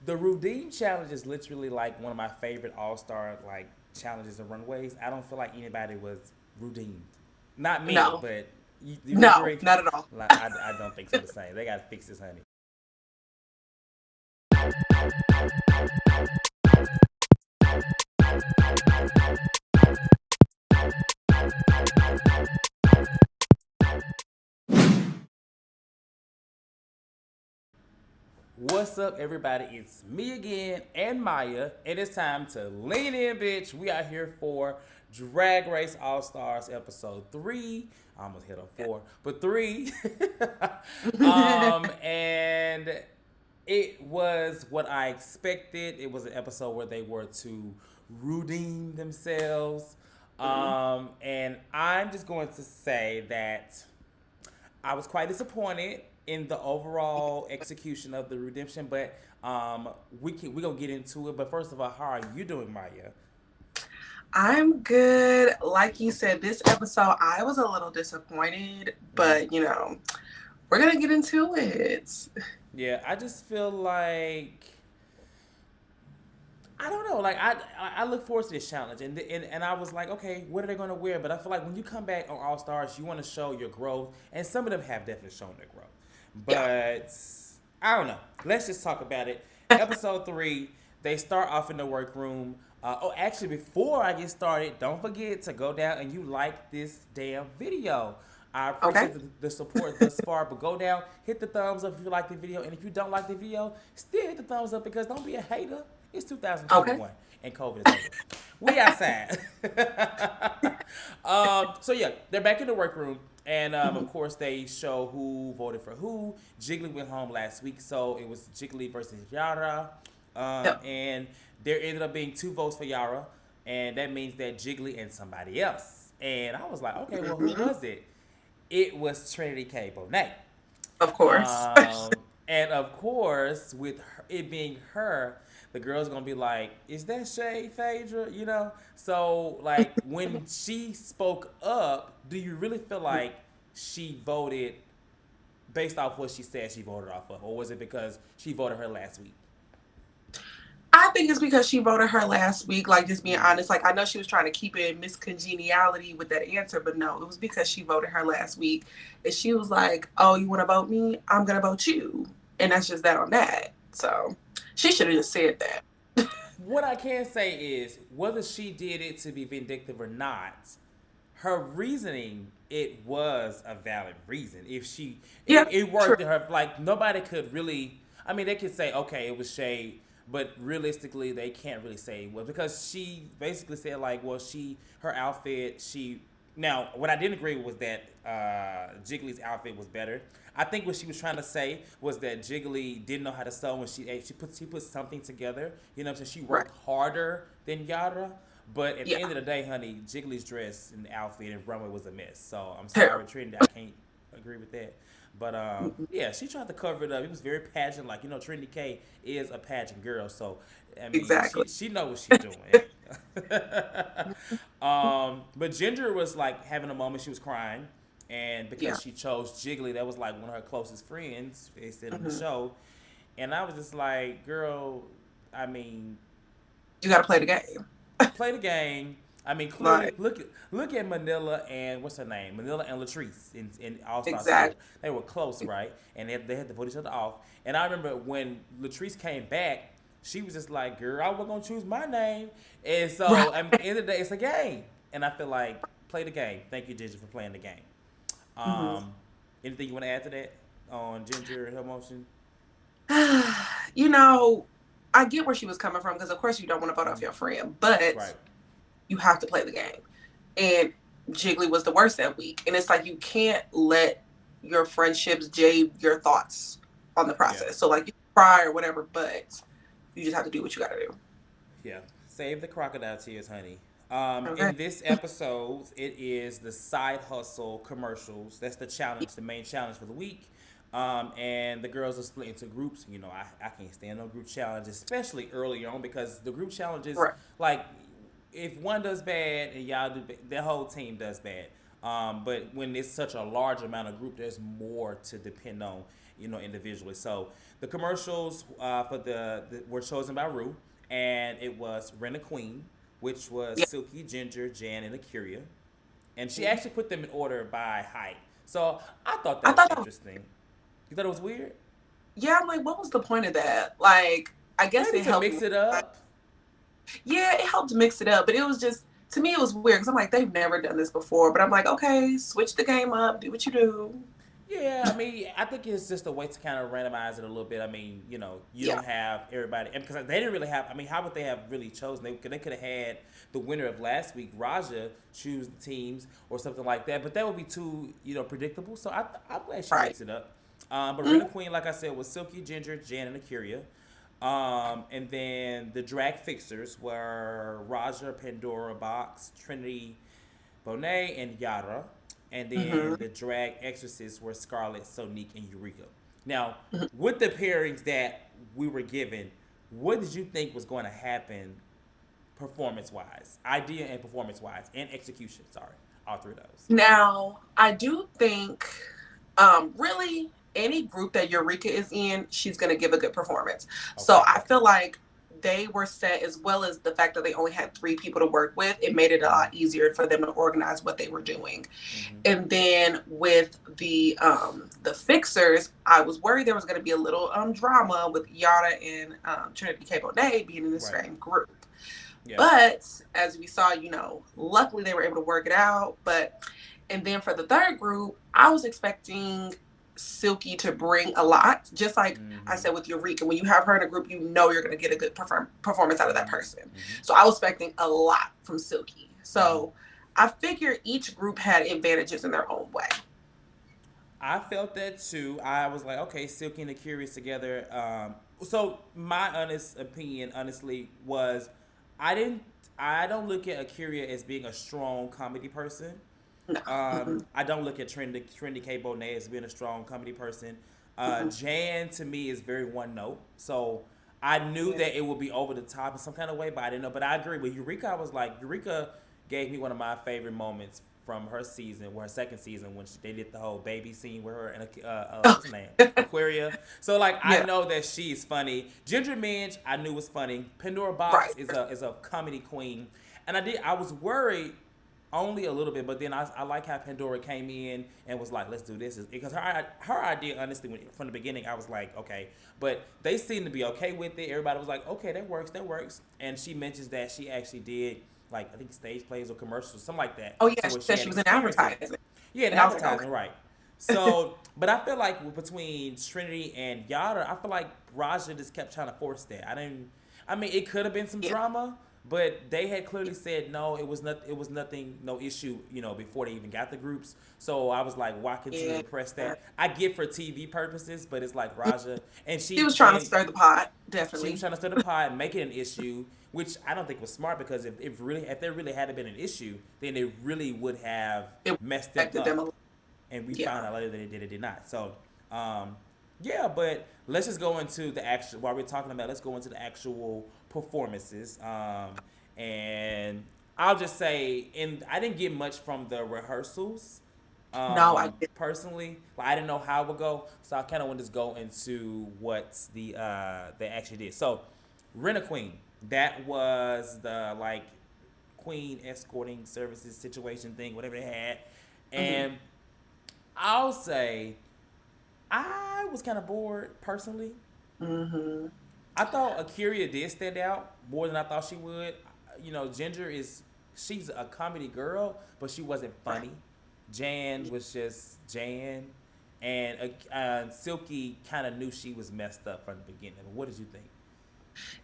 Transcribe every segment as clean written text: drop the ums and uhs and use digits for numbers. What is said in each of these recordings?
The Redeem Challenge is literally like one of my favorite All Star like challenges and runways. I don't feel like anybody was redeemed. Not me, No, but you no, agree? not at all. Like, I don't think so. The same. They gotta fix this, honey. What's up, everybody? It's me again and Maya, and it's time to lean in, bitch. We are here for Drag Race All Stars episode 3. I almost hit on 4, but 3. And it was what I expected. It was an episode where they were to redeem themselves. And I'm just going to say that I was quite disappointed in the overall execution of the redemption, but we gonna get into it. But first of all, how are you doing, Maya? I'm good. Like you said, this episode, I was a little disappointed, Mm-hmm. but we're gonna get into it. Yeah, I just feel like I don't know. Like I look forward to this challenge, and I was like, okay, what are they gonna wear? But I feel like when you come back on All Stars, you want to show your growth, and some of them have definitely shown their growth. Yeah. But I don't know. Let's just talk about it. Episode 3, they start off in the workroom. Actually, before I get started, don't forget to go down and you like this damn video. I Okay. appreciate the support thus far, but go down, hit the thumbs up if you like the video, and if you don't like the video, still hit the thumbs up because don't be a hater. It's Okay. 2021 and COVID is over. We outside. So yeah, they're back in the workroom, and of Mhm. course they show who voted for who. Jiggly went home last week, so it was Jiggly versus Yara, Yep. and there ended up being 2 votes for Yara, and that means that Jiggly and somebody else. And I was like, okay, well, who Mhm. was it? It was Trinity K. Bonet. Of course. And of course, with it being her, the girl's gonna be like, "Is that Shay Phaedra?" You know. So like when she spoke up, do you really feel like she voted based off what she said she voted off of, or was it because she voted her last week? I think it's because she voted her last week. Like, just being Mm. honest, like I know she was trying to keep it miscongeniality with that answer, but no, it was because she voted her last week, and she was like, "Oh, you want to vote me? I'm gonna vote you," and that's just that on that. So she should have just said that. What I can say is, whether she did it to be vindictive or not, her reasoning, it was a valid reason. If she Yeah, it true. worked in her, like nobody could really, I mean they could say okay it was shade, but realistically they can't really say it was because she basically said like, well, she her outfit, she now what I didn't agree with was that Jiggly's outfit was better. I think what she was trying to say was that Jiggly didn't know how to sew when she put something together. You know what I'm saying? She Right. worked harder than Yara. But at the Yeah. end of the day, honey, Jiggly's dress and outfit and runway was a mess. So I'm sorry, Terrible. Trinity, I can't agree with that. But Mhm. yeah, she tried to cover it up. It was very pageant, like Trinity K is a pageant girl, so I mean, Exactly. she know what she's doing. But Ginger was like having a moment. She was crying, and Yeah. because she chose Jiggly, that was like one of her closest friends. They said on the Hmm. show, and I was just like, girl, I mean, You got to play the game. play the game. I mean, Like, clearly, look at Manila and what's her name, Manila and Latrice in All Stars 4. exactly. They were close, right? And they had to vote each other off. And I remember when Latrice came back, she was just like, "Girl, I was gonna choose my name." And Right. so at the end of the day, it's a game, and I feel like play the game. Thank you, Ginger, for playing the game. Hmm. Um, Anything you want to add to that on Ginger and her motion? you know, I get where she was coming from because, of course, you don't want to vote off Mm, your friend, but right. you have to play the game. And Jiggly was the worst that week. And it's like you can't let your friendships jade your thoughts on the Yeah. process. So, like, you cry or whatever, but you just have to do what you got to do. Yeah, save the crocodile tears, honey. Okay. In this episode, it is the side hustle commercials. That's the challenge, the main challenge for the week. And the girls are split into groups. I can't stand no group challenge, especially early on, because the group challenges, Right. like, if one does bad and y'all do, the whole team does bad. But when it's such a large amount of group, there's more to depend on. individually. So the commercials for the were chosen by Rue, and it was Rena Queen, which was Yeah. Silky, Ginger, Jan, and Akuria, and she Mhm. actually put them in order by height. So I thought I that was thought that was, interesting. You thought it was weird? yeah, I'm like, what was the point of that? Like, I guess Maybe it to helped. mix it up. Yeah, it helped mix it up, but it was just, to me, it was weird because I'm like, they've never done this before. But I'm like, okay, switch the game up, do what you do. Yeah, I mean, I think it's just a way to kind of randomize it a little bit. I mean, you Yeah, don't have everybody, and because they didn't really have. I mean, how would they have really chosen? They could have had the winner of last week, Raja, choose the teams or something like that. But that would be too, predictable. So I'm glad she right. mixed it up. But Rena Mhm. Queen, like I said, was Silky, Ginger, Jan, and Akuria. And then the drag fixers were Raja, Pandora Box, Trinity, Bonet, and Yara. And then Mhm. the drag exorcists were Scarlet, Sonique, and Eureka. Now, Mhm. with the pairings that we were given, what did you think was going to happen performance wise? Idea and performance wise, and execution. Sorry, all three of those. Now, I do think, really, any group that Eureka is in, she's going to give a good performance. So Okay, I okay. feel like they were set, as well as the fact that they only had three people to work with, it made it a Mm-hmm. lot easier for them to organize what they were doing. Mm-hmm. And then with the fixers, I was worried there was going to be a little drama with Yara and Trinity K. Bonet being in the Right. same group. Yeah. But as we saw, luckily they were able to work it out. But and then for the third group, I was expecting Silky to bring a lot. Just like I Mm-hmm. said with Eureka, when you have her in a group, you know you're going to get a good performance out of that Mm-hmm. person. Mm-hmm. So I was expecting a lot from Silky. Mm-hmm. So I figure each group had advantages in their own way. I felt that too. I was like, okay, Silky and the Curious together. So my honest opinion, honestly, was I didn't. I don't look at Akira as being a strong comedy person. No. Mm-mm, I don't look at Trendy K Bonet as being a strong comedy person. mm-mm. Jan to me is very one note. So I knew Yeah. that it would be over the top in some kind of way, but I didn't know. But I agree with Eureka. I was like, Eureka gave me one of my favorite moments from her season, her second season, when they did the whole baby scene with her and what's her name, Aquaria. So like I Yeah. know that she's funny. Ginger Minge, I knew was funny. Pandora Box Right. is a comedy queen, and I was worried only a little bit, but then I like how Pandora came in and was like, "Let's do this," because her idea, honestly, from the beginning, I was like, "Okay," but they seemed to be okay with it. Everybody was like, "Okay, that works," and she mentions that she actually did like I think stage plays or commercials, something like that, Oh to yeah, she where she said had she was in experience in it. advertising, Yeah, in and I was like, okay. advertising, right? So, but I feel like between Trinity and Yada, I feel like Raja just kept trying to force that. I didn't. I mean, it could have been some Yeah. drama, but they had clearly said no. It was not. It was nothing. No issue. Before they even got the groups. So I was like, why continue Yeah. to press that? I get for TV purposes, but it's like Raja and She she was trying to and stir the pot, she was definitely. trying to stir the pot and make it an issue, which I don't think was smart because if there really had been an issue, then it really would have It messed them affected them a up, lot. and we Yeah. found out later that it did not. So, um, yeah, but let's just go into the actual. While we're talking about, let's go into the actual performances. And I'll just say, I didn't get much from the rehearsals. No, I didn't. Personally, like I didn't know how it would go, so I kind of want to just go into what they actually did. So, Rent a Queen, that was the like queen escorting services situation thing, whatever they had, Hmm. and I'll say I was kind of bored personally. Hmm. I thought Akira did stand out more than I thought she would. Ginger she's a comedy girl, but she wasn't Right. funny. Jan was just Jan, and Silky kind of knew she was messed up from the beginning. What did you think?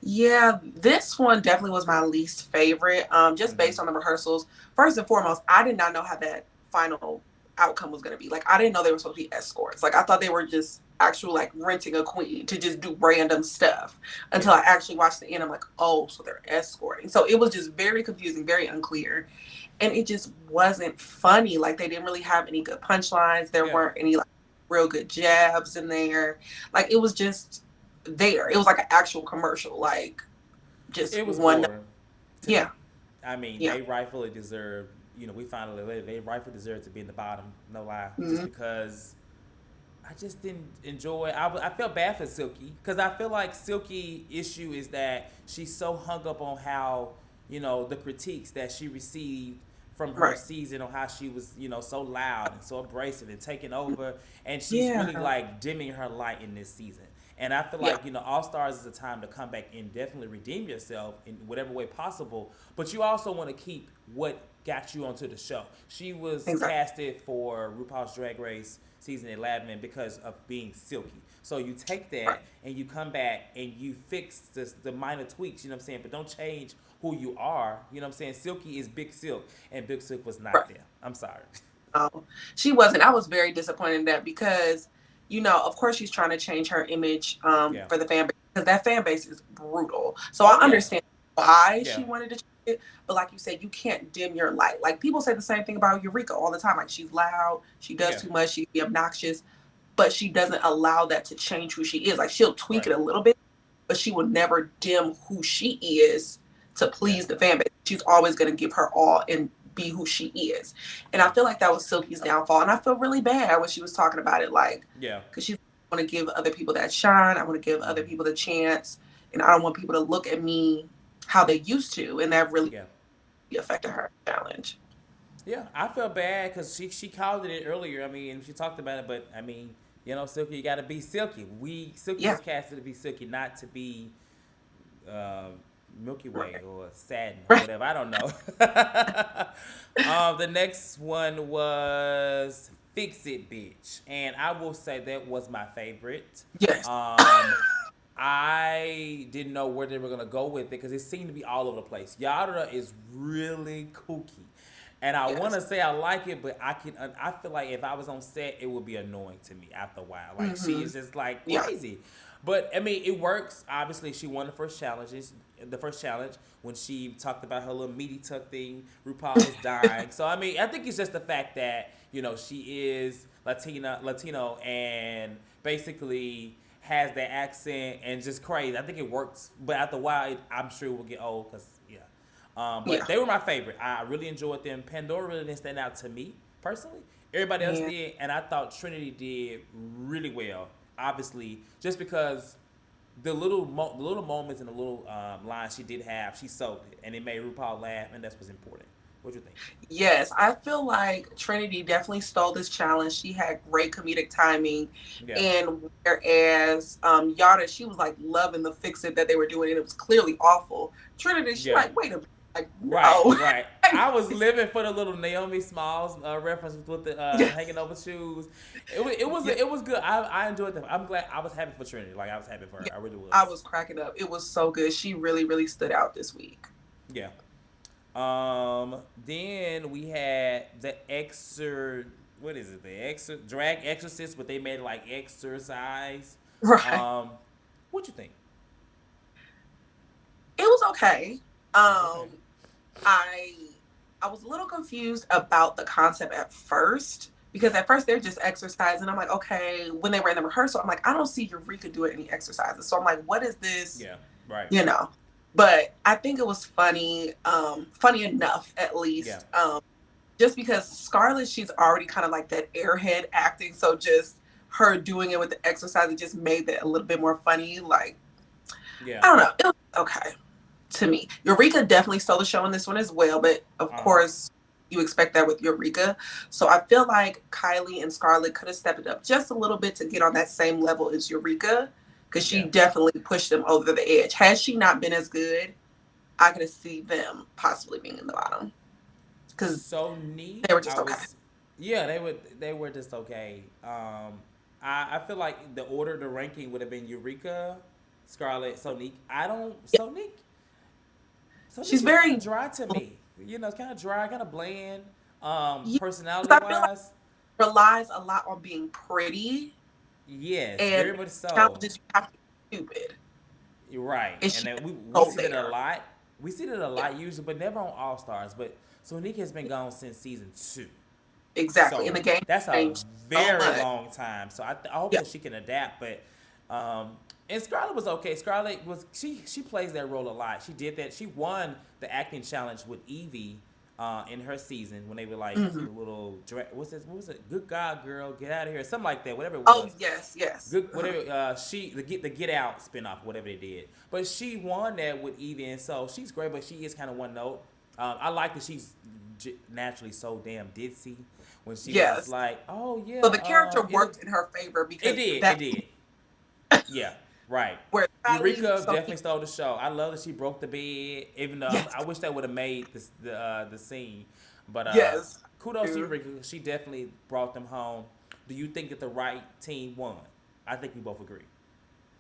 Yeah, this one definitely was my least favorite. Just Mm-hmm. based on the rehearsals. First and foremost, I did not know how that final outcome was gonna be. Like, I didn't know they were supposed to be escorts. Like, I thought they were just actual like renting a queen to just do random stuff. Until Yeah. I actually watched the end, I'm like, oh, so they're escorting. So it was just very confusing, very unclear, and it just wasn't funny. Like, they didn't really have any good punchlines. There Yeah. weren't any like real good jabs in there. Like, it was just there. It was like an actual commercial, like just It was one. boring to Yeah, me. I mean, yeah. they rightfully deserve. We finally they rightfully deserve to be in the bottom. No lie, just Hmm. because. I just didn't enjoy. I felt bad for Silky because I feel like Silky issue is that she's so hung up on how the critiques that she received from her Right. season on how she was so loud and so abrasive and taking over, and she's really Yeah. like dimming her light in this season. And I feel Yeah. like All Stars is a time to come back and definitely redeem yourself in whatever way possible. But you also want to keep what got you onto the show. She was Exactly. casted for RuPaul's Drag Race season 11 because of being Silky. So you take Right. that and you come back and you fix the minor tweaks, you know what I'm saying? But don't change who you are, you know what I'm saying? Silky is Big Silk, and Big Silk was Right. not there. I'm sorry. She wasn't. I was very disappointed in that because, of course, she's trying to change her image Yeah. for the fan base because that fan base is brutal. So Oh I yeah. understand why Yeah. she wanted to change it, but like you said, you can't dim your light. Like people say the same thing about Eureka all the time. Like she's loud, she does Yeah. too much, she be obnoxious, but she doesn't allow that to change who she is. Like she'll tweak Right. it a little bit, but she will never dim who she is to Yeah. please the fan base. She's always going to give her all and be who she is. And I Yeah. feel like that was Silky's downfall. And I feel really bad when she was talking about it, like, Yeah. because she want to give other people that shine. I want to give other Mm-hmm. people the chance. And I don't want people to look at me how they used to. And that really Yeah. affected her challenge. Yeah, I felt bad because she called it earlier. I mean, she talked about it, but I mean, Silky, you got to be Silky. Silky Yeah. was casted to be Silky, not to be uh, Milky Way Right. or Satin or Right. whatever. I don't know. The next one was Fix It, Bitch, and I will say that was my favorite. Yes. Um, I didn't know where they were gonna go with it because it seemed to be all over the place. Yara is really kooky, and I want Yes. to say I like it, but I feel like if I was on set, it would be annoying to me after a while. Like she Mm-hmm. is just like Yeah. crazy, but I mean it works. Obviously, she won the first challenges. The first challenge when she talked about her little meaty tuck thing, RuPaul was dying. So I mean, I think it's just the fact that she is Latino, and basically has that accent and just crazy. I think it works, but after a while, I'm sure it will get old because yeah. But Yeah. they were my favorite. I really enjoyed them. Pandora really didn't stand out to me personally. Everybody else Yeah. did, and I thought Trinity did really well. Obviously, just because the little moments and the little lines she did have, she sold it, and it made RuPaul laugh, and that's what's important. What do you think? Yes, I feel like Trinity definitely stole this challenge. She had great comedic timing. Yeah, And whereas Yada, she was like loving the fix it that they were doing, and it was clearly awful. Trinity, she yeah. like, wait a minute, like, Right, no. right. I was living for the little Naomi Smalls reference with the Yeah. hanging over shoes. It was Yeah. it was good. I enjoyed them. I'm glad. I was happy for Trinity. Like I was happy for her. Yeah. I really I was. was cracking up. It was so good. She really, really stood out this week. Yeah. Then we had the what is it? The drag exorcist, but they made it like exercise. Right. Um, what you think? It was okay. It's okay. Um, I I was a little confused about the concept at first because at first they're just exercising. I'm like, okay. When they were in the rehearsal, I'm like, I don't see Eureka doing any exercises. So I'm like, what is this? Yeah. Right. You know. But I think it was funny, funny enough at Yeah. least. Just because Scarlett, she's already kind of like that airhead acting. So just her doing it with the exercise, it just made that a little bit more funny. Like, Yeah. I don't know. It was okay to me. Eureka definitely stole the show in this one as well, but of Uh huh. course you expect that with Eureka. So I feel like Kylie and Scarlett could have stepped it up just a little bit to get on that same level as Eureka because she Yeah. definitely pushed them over the edge. Had she not been as good, I could have seen them possibly being in the bottom because So neat. they were just I okay. was, yeah, they were just okay. I feel like the ranking would have been Eureka, Scarlett, Sonique. I don't Yeah, Sonique. she's Sonique is kind of very dry to me. It's kind of dry, kind of bland. yeah. 'Cause Personality I feel like wise, it relies a lot on being pretty yes, and very much so. challenges you have to be stupid. You're right, And and she then we go see that a there. lot. We see that a Yeah, lot usually, but never on All Stars. But Sonique has been gone since season 2. exactly. And the So game that's a changed so very much. long time. So I hope Yeah. that she can adapt. But and Scarlett was okay. Scarlett was she plays that role a lot. She did that. She won the acting challenge with Evie in her season when they were like Hmm. the little what's this? What was it? Good God, girl, get out of here, something like that. Whatever it Oh was. yes, yes. Good, whatever. She the Get Out spinoff, whatever they did. But she won that with Evie, and so she's great. But she is kind of one note. I like that she's naturally so damn ditzy. When she was just Yes. like, oh So yeah, the character it'll. worked in her favor It because did. It that did. Yeah. Right. where Sally, Eureka so definitely stole the show. I love that she broke the bed. Even though yes, I wish that would have made the scene, but yes, kudos to dude. Eureka. She definitely brought them home. Do you think that the right team won? I think we both agree.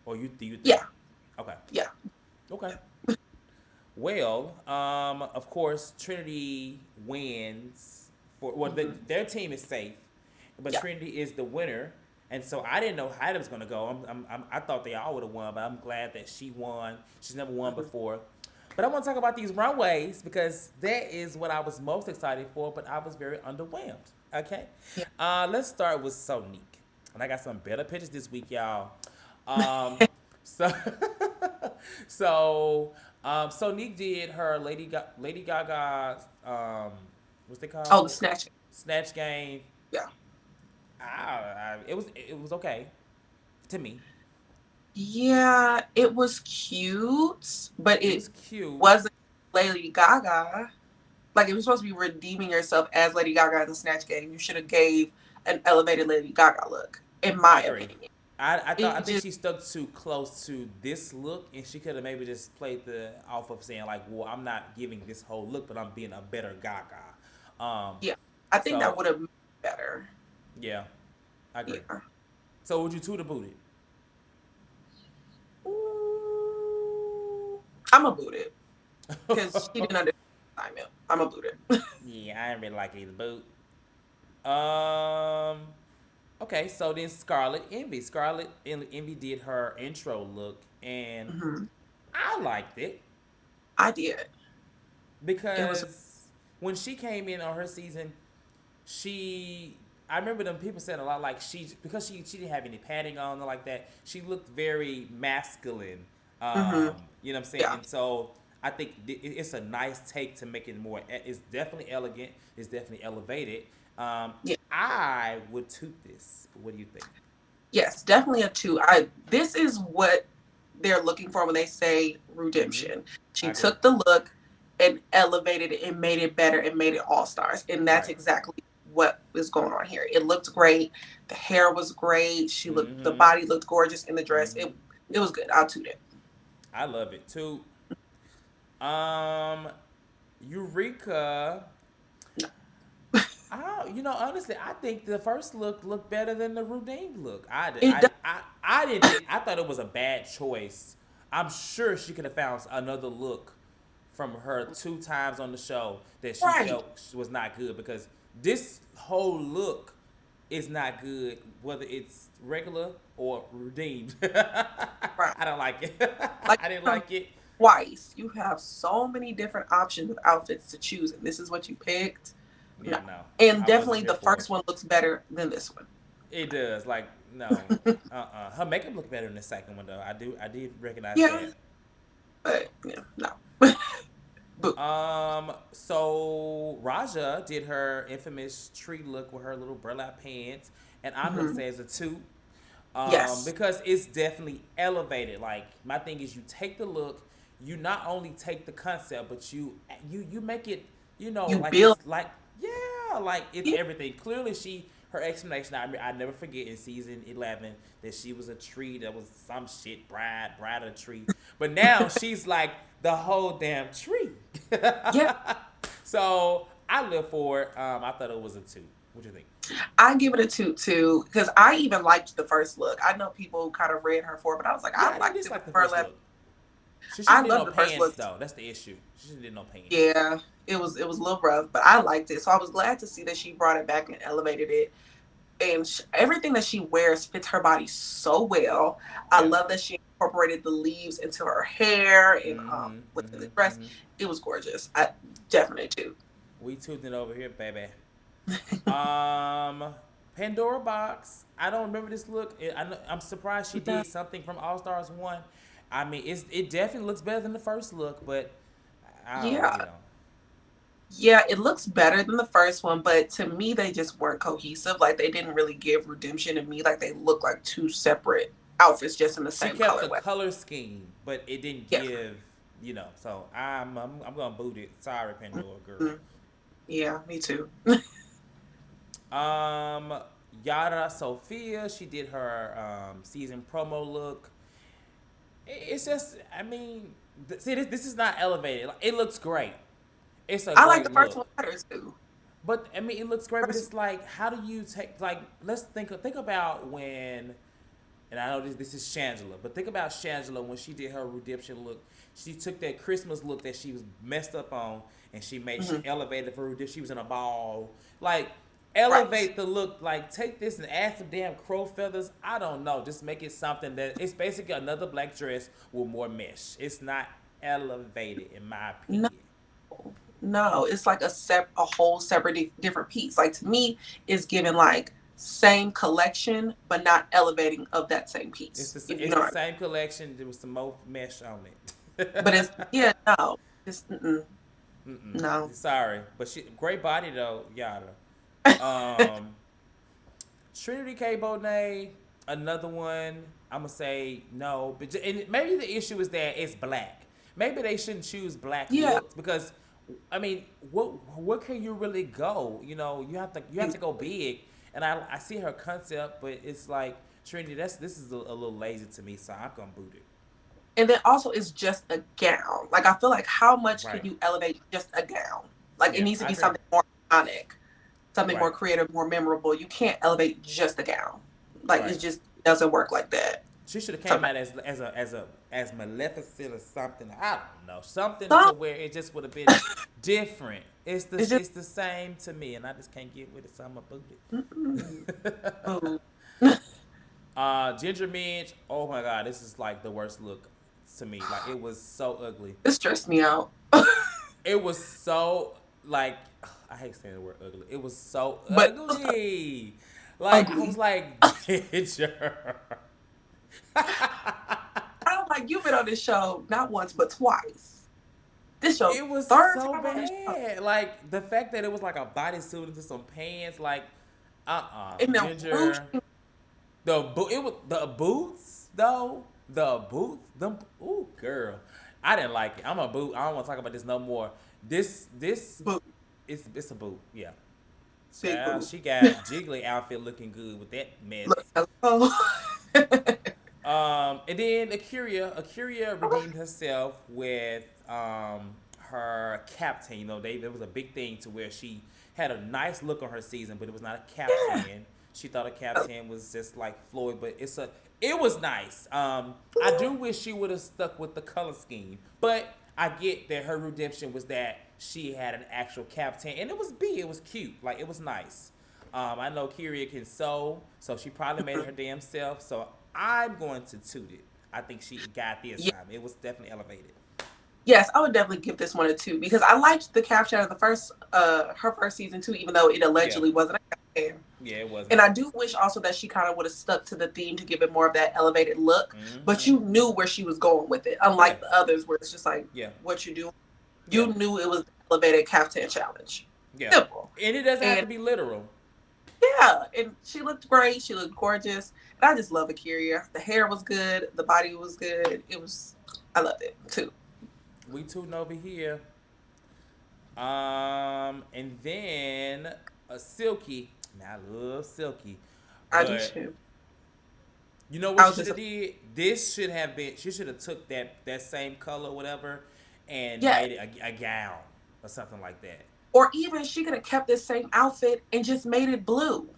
Or do you think? Yeah, Okay. yeah, Okay. Well, of course, Trinity wins for hmm, their team is safe, but yeah. Trinity is the winner, and so I didn't know how it was gonna go. I thought they all would have won, but I'm glad that she won. She's never won Hmm. before. But I want to talk about these runways because that is what I was most excited for, but I was very underwhelmed. Okay, Yeah. let's start with Sonique, and I got some better pictures this week, y'all. Um, so, so Nick did her Lady Gaga's what's it Oh, the called? snatch. Snatch game. Yeah. It was okay to me. Yeah, it was cute, but It it was cute. wasn't Lady Gaga. Like if you're supposed to be redeeming yourself as Lady Gaga in the Snatch Game, you should have gave an elevated Lady Gaga look, in I my agree. opinion. I It think just she stuck too close to this look, and she could have maybe just played the off of saying like, well, I'm not giving this whole look, but I'm being a better Gaga. yeah, I think that So would have been better. yeah, I agree. Yeah. So would you two to boot it? Ooh, I'm a boot it because she didn't understand the assignment. I'm a boot it. Yeah, I didn't really like either boot. Um. Okay, so then Scarlet Envy. Scarlet Envy did her intro look, and Hmm. I liked it I did. It was because when she came in on her season, she I remember them people said a lot like because she didn't have any padding on or like that. She looked very masculine. hmm, You know what I'm saying? yeah, And so I think it's a nice take to make it more. It's definitely elegant. It's definitely elevated. yeah. I would toot this. But what do you think? Yes, definitely a two. I This is what they're looking for when they say Mm-hmm. redemption. She I agree. took the look and elevated it and made it better and made it all stars. And that's Right. exactly what is going on here. It looked great. The hair was great. The Mm-hmm. body looked gorgeous in the dress. Mm-hmm. It was good. I'll toot it. I love it too. Um, Eureka. No. Honestly, I think the first look looked better than the redeemed look. It does. I didn't think I thought it was a bad choice. I'm sure she could have found another look from her two times on the show that she Right. felt was not good because this whole look is not good, whether it's regular or redeemed. Right. I don't like it. Like I didn't from like it. twice. You have so many different options of outfits to choose, and this is what you picked. No. Yeah, no, And I wasn't definitely here the for it. first one looks better than this one. It does. Like, no. Her makeup looked better in the second one though. I did recognize Yeah, that. but yeah, no. Boo. So Raja did her infamous tree look with her little burlap pants, and I'm gonna Hmm. say it's a two. Yes. Because it's definitely elevated. Like my thing is, you take the look, you not only take the concept, but you make it, You like build. it's like yeah, like it's Yeah, everything. Clearly, her explanation. I never forget in season 11 that she was a tree that was some shit bride of a tree, but now she's like the whole damn tree. yeah. So I live for it. I thought it was a two. What do you think? I give it a two too because I even liked the first look. I know people kind of read her for it, but I was like, Yeah, I I didn't liked it with dislike the her first left. look. She I shouldn't did no love the first pants look. though. That's the issue. She shouldn't did no pants. Yeah, it was a little rough, but I liked it. So I was glad to see that she brought it back and elevated it. And everything that she wears fits her body so well. I Yeah. love that she incorporated the leaves into her hair and Mm-hmm. within the Mm-hmm. dress. Mm-hmm. It was gorgeous. I definitely too. We tuned it over here, baby. Um, Pandora box. I don't remember this look. I'm surprised she did something from All Stars one. I mean, it definitely looks better than the first look, but I don't, Yeah, Yeah, it looks better than the first one, but to me, they just weren't cohesive. Like they didn't really give redemption to me. Like they look like two separate outfits, just in the She same kept the colorway. color scheme, but it didn't Yeah. give, you know. So I'm gonna boot it. Sorry, Pandora girl. Mhm. Yeah, me too. Um, Yara Sophia, she did her season promo look. It's just, I mean, see, this is not elevated. Like, it looks great. It's a I like the great first one look. better too. But I mean, it looks great. But First, it's like, how do you take like? Let's think about when, and I know this is Shangela, but think about Shangela when she did her redemption look. She took that Christmas look that she was messed up on, and she mhm. elevated for redemption. She was in a ball, like Right. elevate the look. Like take this and add some damn crow feathers. I don't know. Just make it something that it's basically another black dress with more mesh. It's not elevated in my No, opinion. no, it's like a whole separate different piece. Like to me, it's given like same collection, but not elevating of that same piece. If you It's know the what I mean. same collection. There was some more mesh on it. But it's yeah, no, it's Mm-mm. no. Sorry, but she great body though, Yada. Um, Trinity K. Bonet, another one. I'm gonna say no, but and maybe the issue is that it's black. Maybe they shouldn't choose black Yeah, looks because, I mean, what can you really go? You know, you have to go exactly. big. And I see her concept, but it's like Trinity. This is a little lazy to me, so I'm gonna boot it. And then also it's just a gown. Like I feel like how much can Right. you elevate just a gown? Like it Yeah, needs to I be agree. something more iconic, something more Right. creative, more memorable. You can't elevate just a gown. Like it Right. just doesn't work like that. She should have So came out as Maleficent or something. I don't know, something some to where it just would have been different. it's just It's the same to me, and I just can't get with it. So I'm gonna boot mm-mm. it. Ooh. Ginger Minge. Oh my god, this is like the worst look to me. Like it was so ugly. It stressed me out. It was so like I hate saying the word ugly. It was so But it was ugly. Like I was ugly. like Ginger. I'm like, you've been on this show not once but twice. This your It was third so time on this show. bad. Like the fact that it was like a bodysuit into some pants, like And then Rouge, Ginger. It was the boots though. The boots, them ooh girl. I didn't like it. I'm a boot. I don't want to talk about this no more. This boo, it's a boot. Yeah. big Child, boo. she got jiggly outfit looking good with that mess. Look, hello. And then Akuria redeemed herself with her captain. You know, there was a big thing to where she had a nice look on her season, but it was not a Yeah. captain. She thought a captain was just like Floyd, but it was nice. I do wish she would have stuck with the color scheme, but I get that her redemption was that she had an actual captain, and it was big. It was cute. Like it was nice. I know Kyria can sew, so she probably made it her damn self. So I'm going to toot it. I think she got the Yeah. assignment. It was definitely elevated. Yes, I would definitely give this one a two because I liked the caption of the first her first season too, even though it Yeah, allegedly wasn't a caption. yeah, it And wasn't. I do wish also that she kind of would have stuck to the theme to give it more of that elevated look, but Mm-hmm. you knew where she was going with it, Yeah, unlike the others where it's just like yeah, what you do. yeah, You knew it was the elevated caftan challenge. yeah. Simple. And it doesn't have And to be literal. yeah, and she looked great. She looked gorgeous. And I just love Akira. The hair was good. The body was good. It was, I loved it too. We tooting over here. And then a Silky. Now I love Silky, I do but too. you know what I she was should just, have did? This should have been. She should have took that same color, whatever, and yeah. made it a gown or something like that. Or even she could have kept this same outfit and just made it blue.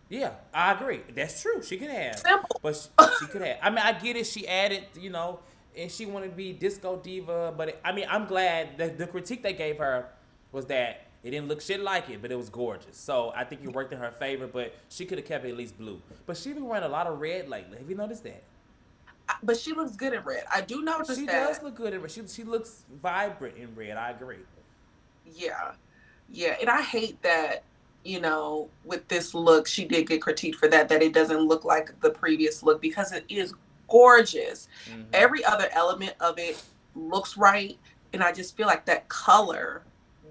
Yeah, I agree. That's true. She could have, Simple. but she could have. I mean, I get it. She added, you know, and she wanted to be disco diva. But I mean, I'm glad that the critique they gave her was that it didn't look shit like it, but it was gorgeous. So I think it worked in her favor. But she could have kept it at least blue. But she been wearing a lot of red lately. Have you noticed that? But she looks good in red. I do notice She does that. look good in red. She looks vibrant in red. I agree. Yeah. Yeah. And I hate that, with this look, she did get critiqued for that it doesn't look like the previous look because it is gorgeous. Mm-hmm. Every other element of it looks right. And I just feel like that color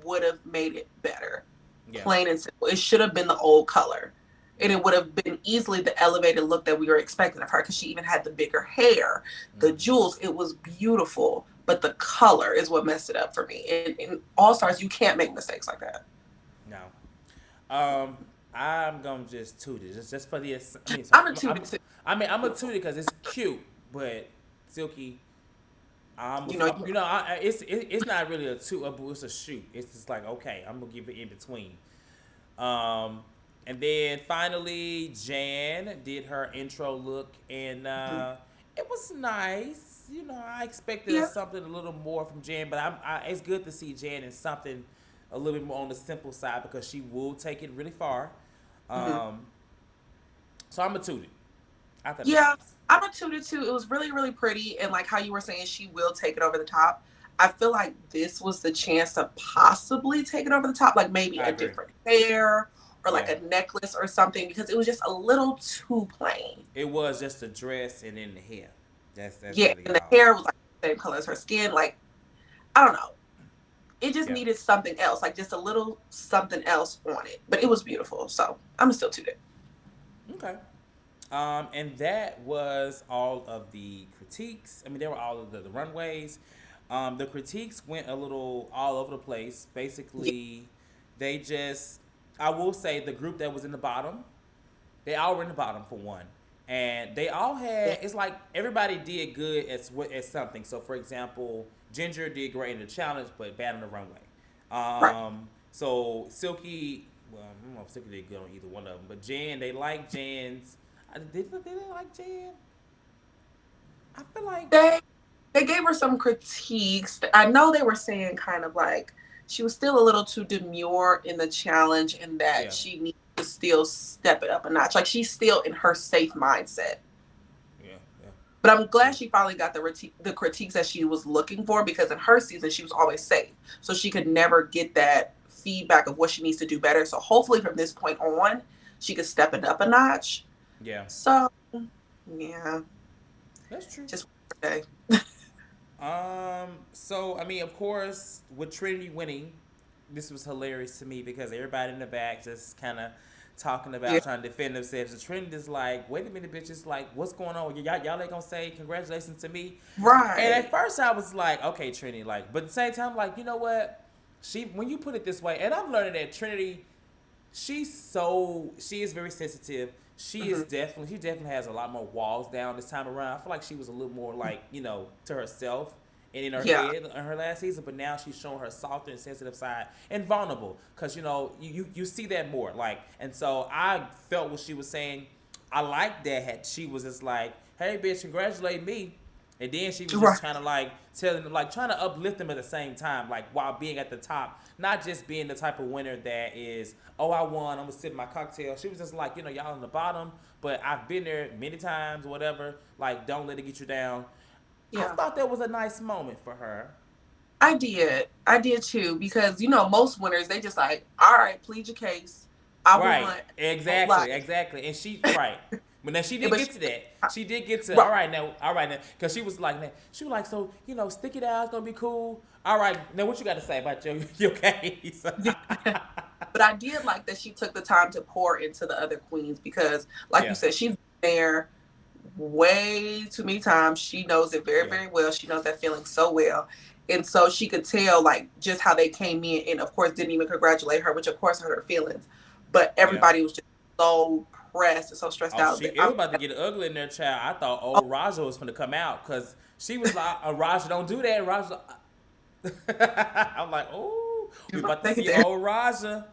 would have made it better. Yeah. Plain and simple. It should have been the old color. And Yeah. it would have been easily the elevated look that we were expecting of her because she even had the bigger hair, the Hmm. jewels. It was beautiful, but the color is what messed it up for me. And in All Stars, you can't make mistakes like that. No. Um, I'm gonna just toot it just for the. I mean, sorry. I'm a tutor too. I'm a toot Beautiful. it because it's cute, but Silky. You know, It's not really a toot, it's a shoot. It's just like okay, I'm gonna give it in between. Um, and then finally, Jan did her intro look, and it was nice. You know, I expected yeah. something a little more from Jan, but it's good to see Jan in something a little bit more on the simple side because she will take it really far. hmm Um, so I'm a toot it. I thought it was Yeah, nice. I'm a tutor too. It was really, really pretty. And like how you were saying, she will take it over the top. I feel like this was the chance to possibly take it over the top, like maybe I a agree. different hair or like Yeah, a necklace or something, because it was just a little too plain. it was just a dress and then the hair. That's Yeah, really and the all. hair was like the same color as her skin. Like, I don't know. It just Yeah. needed something else, like just a little something else on it. But it was beautiful. So I'm still tutor. Okay. And that was all of the critiques. I mean, they were all of the runways. The critiques went a little all over the place. Yeah. Basically, they just, I will say, the group that was in the bottom, they all were in the bottom for one. And they all Yeah. had, it's like everybody did good at something. So, for example, Ginger did great in the challenge, but bad on the runway. Right. So Silky, well, I don't know if Silky did good on either one of them, but Jan, they like Jan's. Did they like Jan? I feel like, They they gave her some critiques. I know they were saying kind of like she was still a little too demure in the challenge and that yeah, she needs to still step it up a notch. Like she's still in her safe mindset. yeah, yeah. But I'm glad True. she finally got the critiques that she was looking for because in her season she was always safe. So she could never get that feedback of what she needs to do better. So hopefully from this point on, she could step it up a notch. Yeah, So yeah, that's true. just okay. So I mean, of course, with Trinity winning, this was hilarious to me because everybody in the back just kind of talking Yeah. about trying to defend themselves. And Trinity's like, "Wait a minute, bitches! Like, what's going on? Y'all ain't gonna say congratulations to me?" And at Right. first, I was like, "Okay, Trinity," like, but at the same time, like, you know what? When you put it this way, and I'm learning that Trinity she is very sensitive. hmm She definitely has a lot more walls down this time around. I feel like she was a little more like, to herself and in her Yeah. head in her last season, but now she's showing her softer and sensitive side and vulnerable because you see that more like, and so I felt what she was saying. I like that she was just like, hey bitch, congratulate me, and then she was just Right. trying to like telling them, like trying to uplift them at the same time, like while being at the top, not just being the type of winner that is, oh I won, I'm gonna sip my cocktail. She was just like, y'all on the bottom, but I've been there many times, whatever. Like don't let it get you down. I Yeah. thought that was a nice moment for her. I did. I did too because most winners they just like, all right, plead your case. I Right. want Exactly. like, Exactly. And right. But now she did but get to that. She did get to right. all right now, because she was like, so stick it out, it's gonna be cool. All right, now what you got to say about your case? But I did like that she took the time to pour into the other queens because, like you Yeah, said, she's been there way too many times. She knows it very, yeah, very well. She knows that feeling so well. And so she could tell, like, just how they came in and, of course, didn't even congratulate her, which, of course, hurt her feelings. But yeah. everybody was just so pressed and so stressed Oh, out. That it was about to get ugly in there, child. I thought oh, old Raja was gonna come out because she was like, Raja, don't do that. Raja, I'm like, oh, we about to take it see there. old Raja.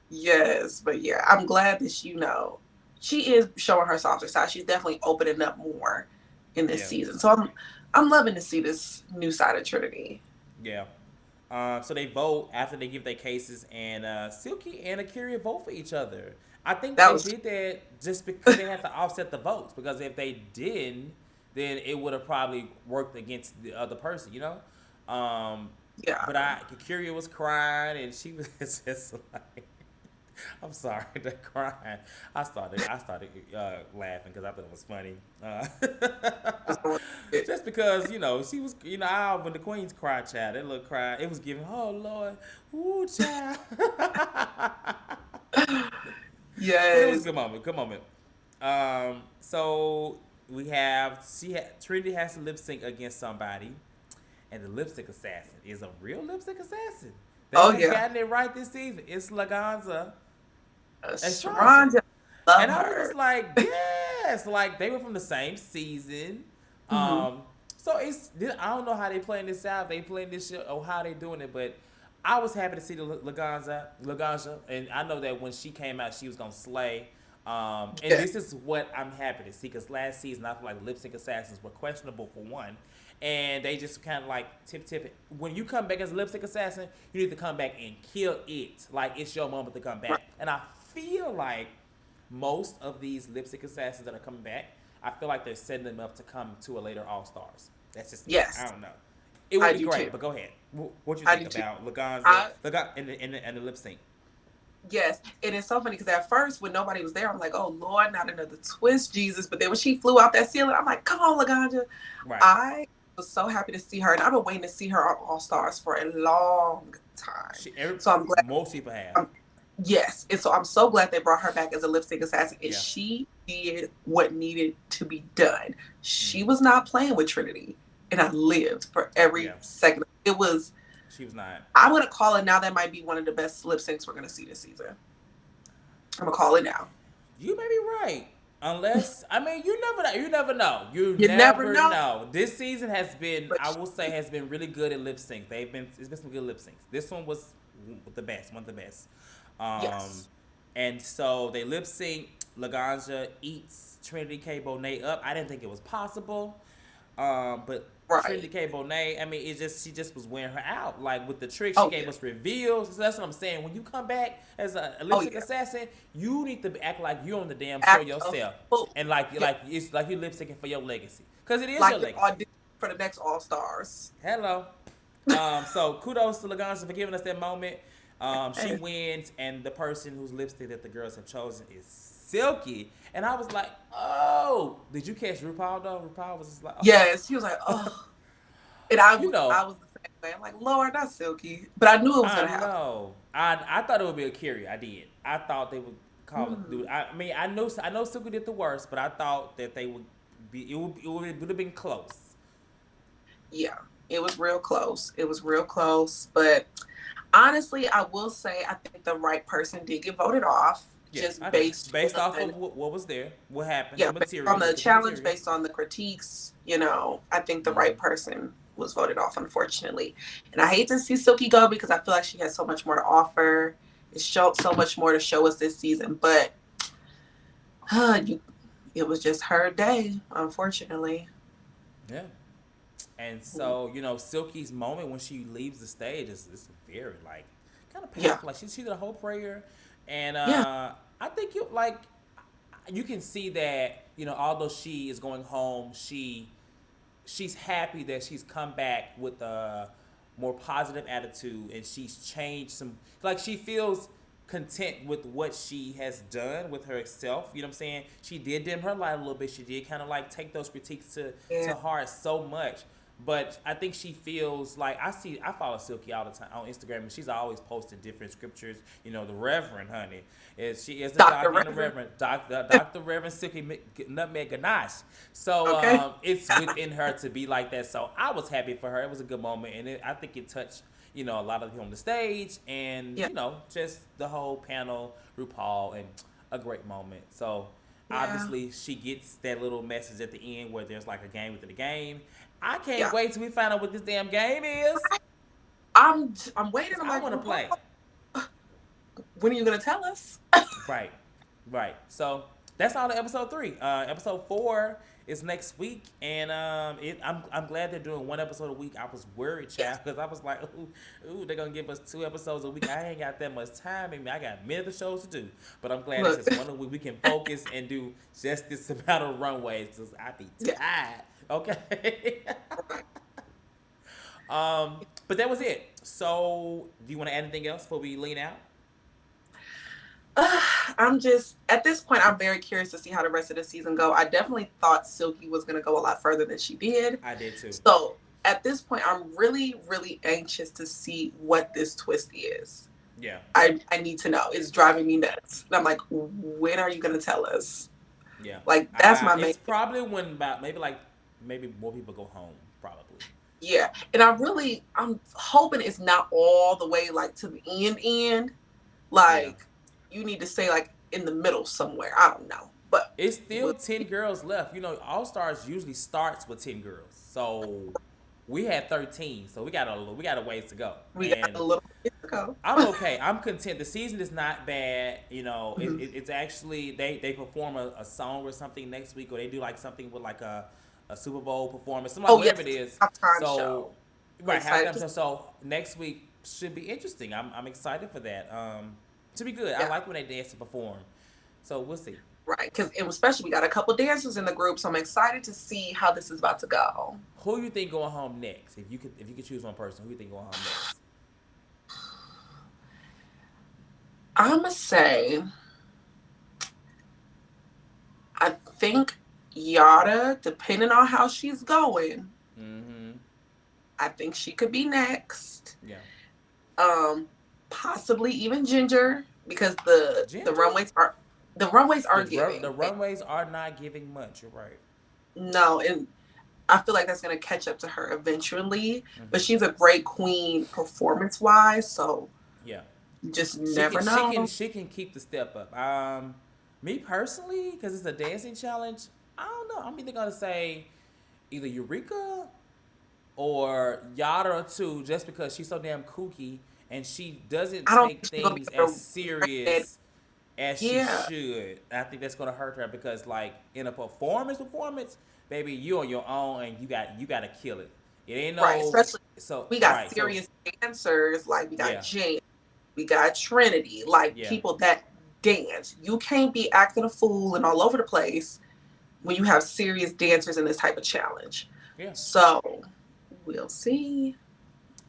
Yes, but yeah, I'm glad that she is showing her softer side. She's definitely opening up more in this Yeah, season. So I'm loving to see this new side of Trinity. yeah. So they vote after they give their cases, and Silky and Akira vote for each other. I think That they was did that just because they had to offset the votes. Because if they didn't, then it would have probably worked against the other person, you know. Um, yeah. but Akira was crying, and she was just like, I'm sorry, the crying. I started laughing because I thought it was funny. Just going it. Just because she was when the queens cried, child, that little cry, it was giving. Oh Lord, ooh, child. But it was a Yes. good moment. Good moment. So we have Trinity has to lip sync against somebody, and the lipstick assassin is a real lipstick assassin. They Oh have yeah. gotten it right this season. It's Laganza and Straja. Sharonda, love And I was just her. like, yes, like they were from the same season. Hmm. Um, so I don't know how they playing this out. They playing this shit or how they doing it, but I was happy to see the Laganja, and I know that when she came out, she was gonna slay. And Yeah. this is what I'm happy to see because last season I feel like lip sync assassins were questionable for one, and they just kind of like tip it. When you come back as a lip sync assassin, you need to come back and kill it. Like it's your moment to come Right. back, and I feel like most of these lipstick assassins that are coming back, I feel like they're setting them up to come to a later All Stars. That's just me. I Yes, don't know. It would I be do too. great, but go ahead. What you I think do too. about Laganza, I and the lip sync? Yes, and it's so funny because at first when nobody was there, I'm like, oh Lord, not another twist, Jesus. But then when she flew out that ceiling, I'm like, come on, Laganja. Right. I was so happy to see her, and I've been waiting to see her on All Stars for a long time. So I'm glad. Most people have. Um, yes, and so I'm so glad they brought her back as a lip sync assassin, and Yeah. she did what needed to be done. She Mm. was not playing with Trinity, and I lived for every Yeah. second. It was. She was not. I'm gonna call it now. That might be one of the best lip syncs we're gonna see this season. I'm gonna call it now. You may be right. Unless I mean, you never know. You never know. You You never never know, know. This season has been, but I will say, has been really good at lip sync. It's been some good lip syncs. This one was the best, one of the best. Um, yes, and so they lip sync. Laganja eats Trinity K. Bonet up. I didn't think it was possible. But Trinity right. K. Bonet, I mean, she just was wearing her out. Like with the trick, she Oh gave yeah, us reveals. So that's what I'm saying. When you come back as a oh lipstick yeah. assassin, you need to act like you're on the damn show Act a yourself, fool. and like Yeah, it's like you're lip syncing for your legacy, cause it is your like you're legacy. auditioning for the next All Stars. Hello. So kudos to Laganja for giving us that moment. She And wins, and the person whose lipstick that the girls have chosen is Silky. And I was like, oh, did you catch RuPaul though? RuPaul was just like, yes, he was like, oh, and you I know, was the same way. I'm like, Lord, not Silky, but I knew it was I gonna happen. know. I thought it would be a Curie. I did. I thought they would call it. Dude, Mm, I mean, I know Silky did the worst, but I thought that they would be. It would have been close. yeah, it was real close. It was real close, but honestly, I will say I think the right person did get voted off Yes, just I do. based Based off on of what was there, what happened, the yeah, based on material. the Look at the challenge, material. based on the critiques, you know, I think the right Mm-hmm. person was voted off, unfortunately. And I hate to see Silky go because I feel like she has so much more to offer. It's showed so much more to show us this season, but you, it was just her day, unfortunately. Yeah. And so, Silky's moment when she leaves the stage is very like kind of Yeah, powerful. Like she did a whole prayer, and yeah, I think you can see that although she is going home, she's happy that she's come back with a more positive attitude, and she's changed some. Like she feels content with what she has done with herself. You know what I'm saying? She did dim her light a little bit. She did kind of like take those critiques to yeah. heart so much. But I think she feels like I follow Silky all the time on Instagram, and she's always posting different scriptures. The Reverend, honey, she is the Dr. doctor and the Reverend. Reverend, Doctor Reverend Silky Nutmeg Ganache. So Okay. it's within her to be like that. So I was happy for her. It was a good moment, and I think it touched a lot of people on the stage, and Yeah, just the whole panel, RuPaul, and a great moment. So yeah, obviously she gets that little message at the end where there's like a game within the game. I can't yeah. wait till we find out what this damn game is, I'm waiting. cause I'm I like, want to RuPaul, play. when are you gonna tell us? Right, right. So that's all the episode 3. Episode 4 is next week, and I'm glad they're doing one episode a week. I was worried, Yes. child, because I was like, ooh, they're gonna give us 2 episodes a week. I ain't got that much time. I mean, I got many other shows to do, but I'm glad it's Look. just one a week. We can focus and do just this amount of runways. Cause I be Yeah. tired. Okay. Right. But that was it. So, do you want to add anything else before we lean out? I'm just at this point. I'm very curious to see how the rest of the season go. I definitely thought Silky was going to go a lot further than she did. I did too. So at this point, I'm really, really anxious to see what this twist is. Yeah. I need to know. It's driving me nuts. And I'm like, when are you going to tell us? Yeah. Like that's my main. It's probably when about maybe more people go home. Probably. Yeah, and I'm hoping it's not all the way like to the end. Yeah. Like you need to say like in the middle somewhere. I don't know, but It's still we'll, 10 girls left. All Stars usually starts with 10 girls. So we had 13. So we got a ways to go. we got And a little bit to go. I'm okay. I'm content. The season is not bad. Mhm. It's actually they perform a song or something next week, or they do like something with like a Super Bowl performance, something like Oh yes, whatever it is. halftime So show. I'm right, excited halftime to show. So next week should be interesting. I'm excited for that. To be good. I yeah, like when they dance and perform. So we'll see. right. Because especially we got a couple dancers in the group, so I'm excited to see how this is about to go. Who you think going home next? If you could choose one person, who you think going home next? I'm gonna say I think Yada, depending on how she's going, Mm-hmm. I think she could be next. Yeah. Um, Possibly even Ginger because the Ginger? runways are The giving. And runways are not giving much. You're right. no, and I feel like that's gonna catch up to her eventually. But Mm-hmm. she's a great queen performance wise, so Yeah. you just She can never she can know. she can keep the step up. Me personally, because it's a dancing challenge, I don't know. I'm either gonna say either Eureka or Yada or two, just because she's so damn kooky and she doesn't I don't take think she's gonna be things able as to bring that. serious as she Yeah, should. I think that's gonna hurt her because like in a performance, baby, you on your own and you gotta kill it. It ain't right. no Especially so we got right. So serious dancers like we got yeah, Jane, we got Trinity, like yeah, people that dance. You can't be acting a fool and all over the place when you have serious dancers in this type of challenge. yeah. So we'll see.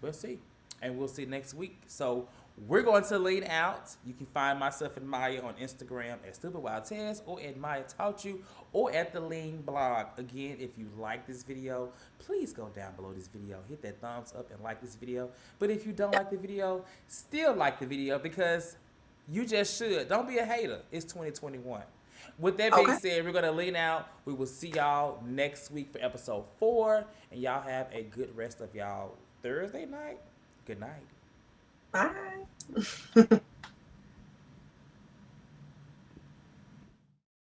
We'll see. And we'll see next week. So we're going to lean out. You can find myself and Maya on Instagram at Stupid Wild Tez or at Maya Taught You or at the Lean blog. Again, if you like this video, please go down below this video. Hit that thumbs up and like this video. But if you don't like the video, still like the video because you just should. Don't be a hater. It's 2021. With that being Okay. said, we're going to lean out. We will see y'all next week for episode 4. And y'all have a good rest of y'all Thursday night. Good night. Bye.